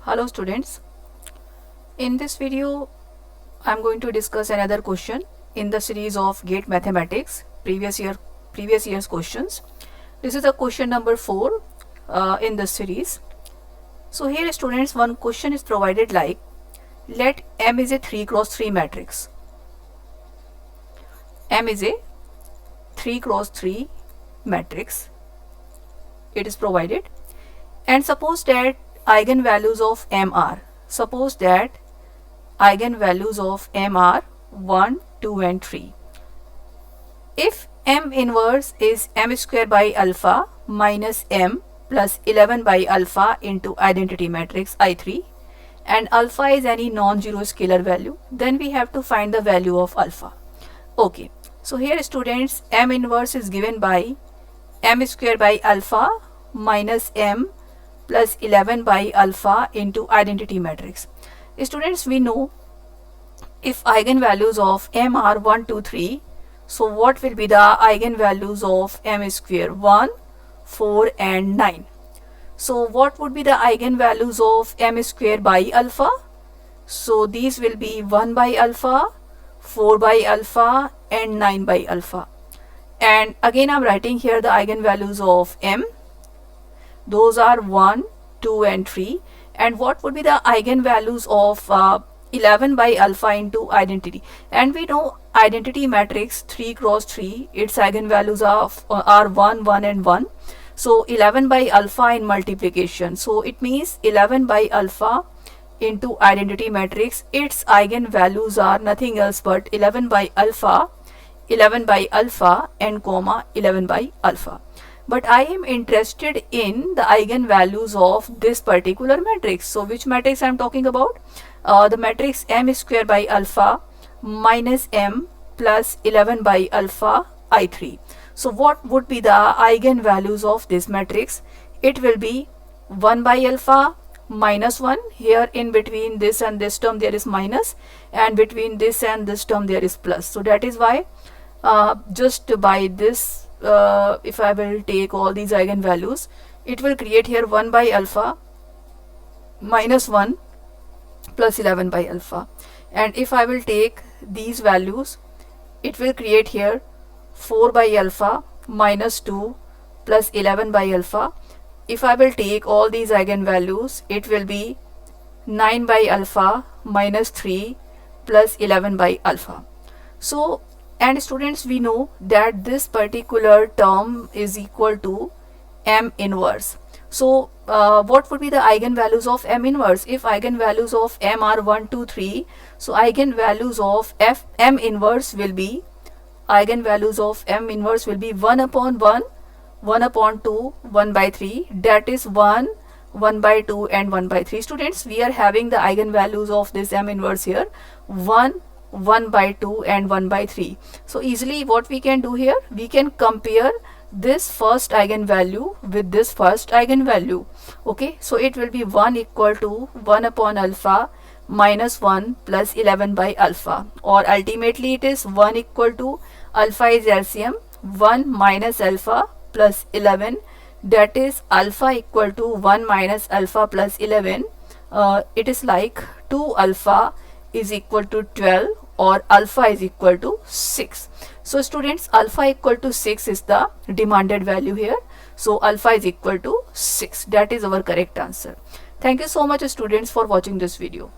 Hello students, in this video I am going to discuss another question in the series of GATE Mathematics previous year's questions. This is a question number 4 in this series. So here students, one question is provided like, let M is a 3 cross 3 matrix. M is a 3 cross 3 matrix. It is provided, and suppose that eigenvalues of M are, suppose that eigenvalues of M are 1, 2 and 3. If M inverse is M square by alpha minus M plus 11 by alpha into identity matrix I3, and alpha is any non-zero scalar value, then we have to find the value of alpha. Okay, so here students, M inverse is given by M square by alpha minus M plus 11 by alpha into identity matrix. Students, we know if eigenvalues of M are 1, 2, 3, so what will be the eigenvalues of M square? 1, 4 and 9. So what would be the eigenvalues of M square by alpha? So these will be 1 by alpha, 4 by alpha and 9 by alpha. And again I am writing here the eigenvalues of M. Those are 1, 2 and 3. And what would be the eigenvalues of 11 by alpha into identity? And we know identity matrix 3 cross 3, its eigenvalues are 1, 1 and 1. So 11 by alpha in multiplication. So it means 11 by alpha into identity matrix, its eigenvalues are nothing else but 11 by alpha and comma 11 by alpha. But I am interested in the eigenvalues of this particular matrix. So which matrix I am talking about? The matrix M square by alpha minus M plus 11 by alpha I3. So what would be the eigenvalues of this matrix? It will be 1 by alpha minus 1. Here in between this and this term there is minus, and between this and this term there is plus. So that is why just by this, if I will take all these eigenvalues, it will create here 1 by alpha minus 1 plus 11 by alpha. And if I will take these values, it will create here 4 by alpha minus 2 plus 11 by alpha. If I will take all these eigenvalues, it will be 9 by alpha minus 3 plus 11 by alpha. So, and students, we know that this particular term is equal to M inverse. So what would be the eigenvalues of M inverse? If eigenvalues of M are 1, 2, 3, so eigenvalues of M inverse will be 1 upon 1, 1 upon 2, 1 by 3, that is 1, 1 by 2 and 1 by 3. Students, we are having the eigenvalues of this M inverse here 1, 1 by 2 and 1 by 3. So easily what we can do here, we can compare this first eigenvalue with this first eigenvalue. Okay, so it will be 1 equal to 1 upon alpha minus 1 plus 11 by alpha, or ultimately it is 1 equal to alpha is LCM 1 minus alpha plus 11, that is alpha equal to 1 minus alpha plus 11. It is like 2 alpha is equal to 12 or alpha is equal to 6. So students, alpha equal to 6 is the demanded value here. So alpha is equal to 6. That is our correct answer. Thank you so much students for watching this video.